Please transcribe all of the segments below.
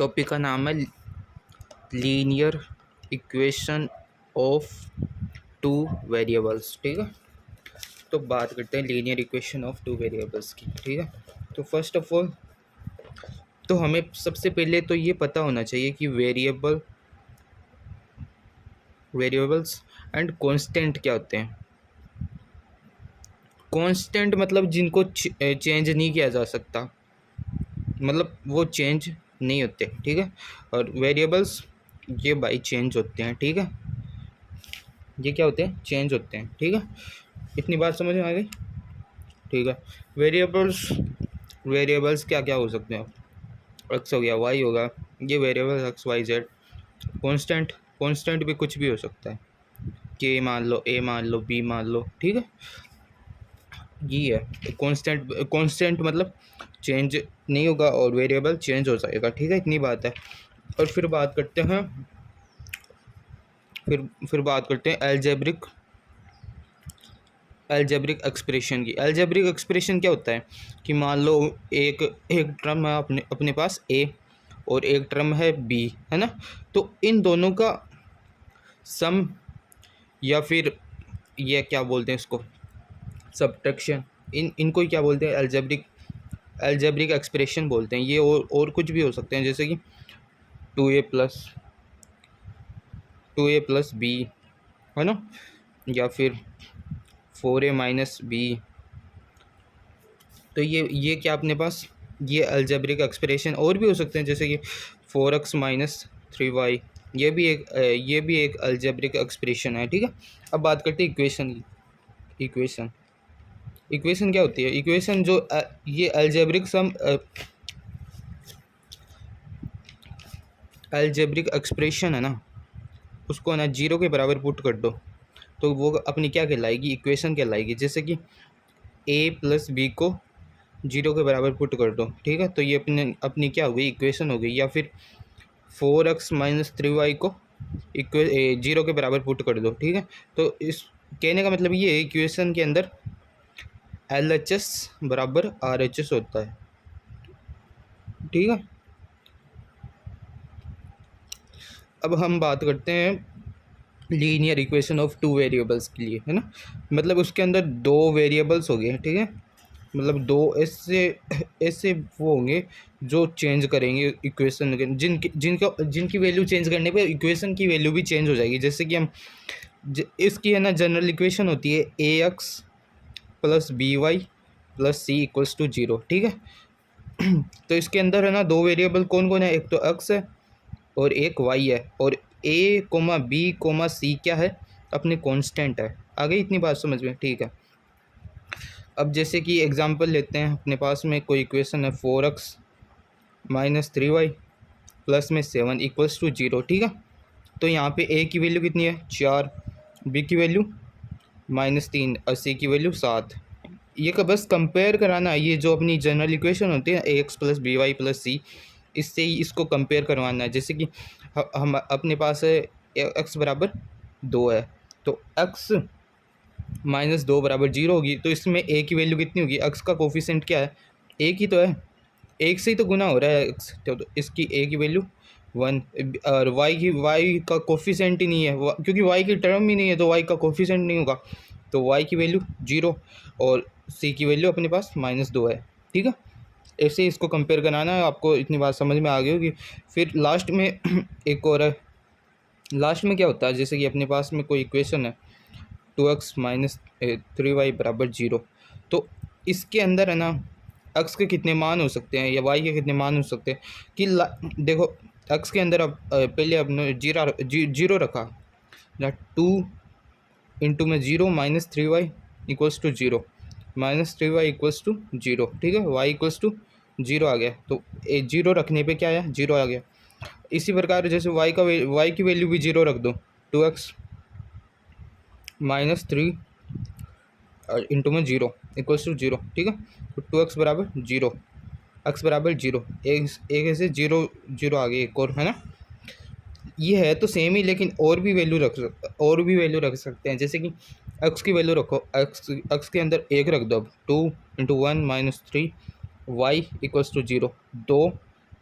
Topic का नाम है linear equation of two variables. ठीक है, तो बात करते हैं linear equation of two variables की। ठीक है, तो फर्स्ट ऑफ ऑल तो हमें सबसे पहले तो ये पता होना चाहिए कि वेरिएबल्स एंड कांस्टेंट क्या होते हैं। कांस्टेंट मतलब जिनको चेंज नहीं किया जा सकता, मतलब वो चेंज नहीं होते। ठीक है, और वेरिएबल्स ये बाई चेंज होते हैं। ठीक है, ये क्या होते हैं, चेंज होते हैं। ठीक है, इतनी बात समझ में आ गई। ठीक है, वेरिएबल्स क्या क्या हो सकते हैं, एक्स हो गया, वाई होगा, ये variable X Y Z. Constant भी कुछ भी हो सकता है, के मान लो, ए मान लो, बी मान लो। ठीक है, ये है कांस्टेंट मतलब चेंज नहीं होगा और वेरिएबल चेंज हो जाएगा। ठीक है, इतनी बात है। और फिर बात करते हैं एल्जेब्रिक एक्सप्रेशन की। एल्जेब्रिक एक्सप्रेशन क्या होता है कि मान लो एक एक टर्म है अपने पास ए और एक टर्म है बी, है ना। तो इन दोनों का सम, या फिर ये क्या बोलते हैं इसको, सब्ट्रैक्शन, इनको ही क्या बोलते हैं, एल्जेब्रिक एक्सप्रेशन बोलते हैं। ये और कुछ भी हो सकते हैं, जैसे कि 2a प्लस बी, है ना, या फिर 4a माइनस बी। तो ये क्या अपने पास, ये अलजेब्रिक एक्सप्रेशन और भी हो सकते हैं, जैसे कि 4x माइनस 3y, ये भी एक अलजेब्रिक एक्सप्रेशन है। ठीक है, अब बात करते हैं इक्वेशन की। इक्वेशन क्या होती है, इक्वेशन जो ये अलजेब्रिक एक्सप्रेशन है ना, उसको ना जीरो के बराबर पुट कर दो तो वो अपनी क्या कहलाएगी, इक्वेशन कहलाएगी। जैसे कि a प्लस बी को जीरो के बराबर पुट कर दो, ठीक है, तो ये अपनी क्या हो गई, इक्वेशन हो गई। या फिर 4x माइनस 3y को जीरो के बराबर पुट कर दो। ठीक है, तो इस कहने का मतलब ये है, इक्वेशन के अंदर LHS बराबर RHS होता है। ठीक है, अब हम बात करते हैं linear equation of two variables के लिए, है ना। मतलब उसके अंदर दो वेरिएबल्स हो गए, ठीक है, मतलब दो ऐसे ऐसे वो होंगे जो चेंज करेंगे इक्वेशन के, जिनकी वैल्यू चेंज करने पे इक्वेशन की वैल्यू भी चेंज हो जाएगी। जैसे कि हम इसकी है ना जनरल इक्वेशन होती है AX plus BY plus C equals to 0। ठीक है, तो इसके अंदर है ना दो वेरिएबल कौन कौन है, एक तो X है और एक Y है, और A, B, C क्या है, अपने कांस्टेंट है। आ गई इतनी बात समझ में। ठीक है, अब जैसे कि एग्जांपल लेते हैं, अपने पास में कोई इक्वेशन है 4x माइनस 3y प्लस में 7 इक्वल्स टू 0। ठीक है, तो यहाँ पे a की वैल्यू कितनी है, 4, b की वैल्यू -3 और c की वैल्यू 7। ये का बस कंपेयर कराना है, ये जो अपनी जनरल इक्वेशन होती है ax plus B Y plus C, इससे ही इसको कंपेयर करवाना है। जैसे कि हम अपने पास है x बराबर 2 है, तो x -2 बराबर 0 होगी, तो इसमें a की वैल्यू कितनी होगी, x का कोफिशिएंट क्या है, एक ही तो है, एक से ही तो गुना हो रहा है x, तो इसकी a की वैल्यू 1, और y का कोफिशिएंट ही नहीं है, क्योंकि y की टर्म ही नहीं है, तो y का कोफिशिएंट नहीं होगा, तो y की वैल्यू 0 और c की वैल्यू अपने पास -2 है। ठीक है, ऐसे इसको कंपेयर कराना है। आपको इतनी बात समझ में आ गई होगी। फिर लास्ट में एक और है, लास्ट में क्या होता है, जैसे कि अपने पास में कोई इक्वेशन है 2x माइनस 3y बराबर 0, तो इसके अंदर है ना x के कितने मान हो सकते हैं या y के कितने मान हो सकते हैं कि देखो x के अंदर अब पहले अपने जीरो रखा ना, 2 इंटू में 0 -3y equals to 0, -3y equals to 0। ठीक है, y इक्वल्स टू 0 आ गया, तो 0 रखने पे क्या आया, 0 आ गया। इसी प्रकार जैसे y की वैल्यू भी 0 रख दो, 2x -3 इंटू में 0 इक्वल्स टू 0। ठीक है, तो 2x बराबर 0, x बराबर 0, एक ऐसे 0 0 आ गई एक और, है ना। ये है तो सेम ही, लेकिन और भी वैल्यू रख सकते हैं। जैसे कि x की वैल्यू रखो, x के अंदर एक रख दो, अब 2 into 1 -3 y equals to 0, 2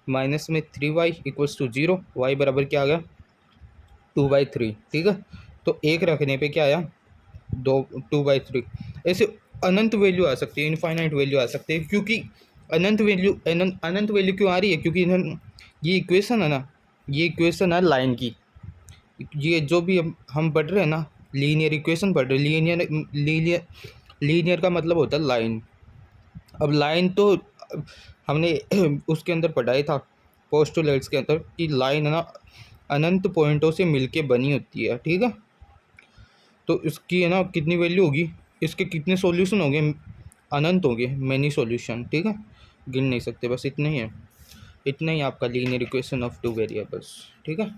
minus में 3y इक्वल्स टू 0, y बराबर क्या आ गया 2/3, ठीक है। तो एक रखने पे क्या आया 2/3। ऐसे अनंत वैल्यू आ सकती है, इनफाइनाइट वैल्यू आ सकती है, क्योंकि अनंत वैल्यू क्यों आ रही है, क्योंकि ये इक्वेशन है ना, ये इक्वेशन है लाइन की। ये जो भी हम पढ़ रहे हैं ना, लीनियर इक्वेशन पढ़ रहे हैं, लीनियर लीनियर का मतलब होता है लाइन। अब लाइन तो हमने उसके अंदर पढ़ाया था पोस्टुलेट्स के अंदर कि लाइन है ना अनंत पॉइंटों से मिलके बनी होती है, ठीक है। तो इसकी है ना कितनी वैल्यू होगी, इसके कितने सॉल्यूशन होंगे, अनंत होंगे, मैनी सॉल्यूशन, ठीक है, गिन नहीं सकते, बस इतना ही है। इतना ही आपका linear equation of two variables, ठीक है।